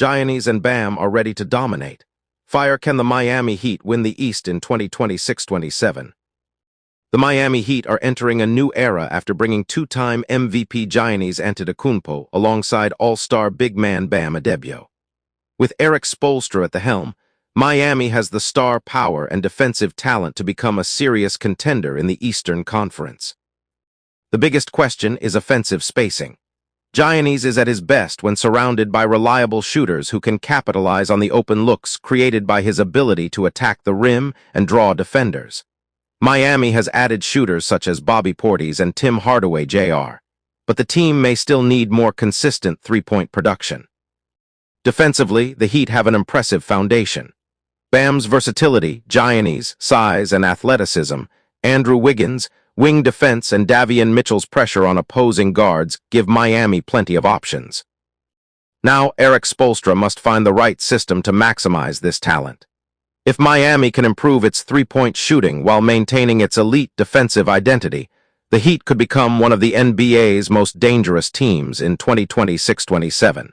Giannis and Bam are ready to dominate. Fire, can the Miami Heat win the East in 2026-27? The Miami Heat are entering a new era after bringing two-time MVP Giannis Antetokounmpo alongside all-star big man Bam Adebayo. With Erik Spoelstra at the helm, Miami has the star power and defensive talent to become a serious contender in the Eastern Conference. The biggest question is offensive spacing. Giannis is at his best when surrounded by reliable shooters who can capitalize on the open looks created by his ability to attack the rim and draw defenders. Miami has added shooters such as Bobby Portis and Tim Hardaway Jr., but the team may still need more consistent three-point production. Defensively, the Heat have an impressive foundation. Bam's versatility, Giannis' size and athleticism, Andrew Wiggins' wing defense, and Davion Mitchell's pressure on opposing guards give Miami plenty of options. Now, Erik Spoelstra must find the right system to maximize this talent. If Miami can improve its three-point shooting while maintaining its elite defensive identity, the Heat could become one of the NBA's most dangerous teams in 2026-27.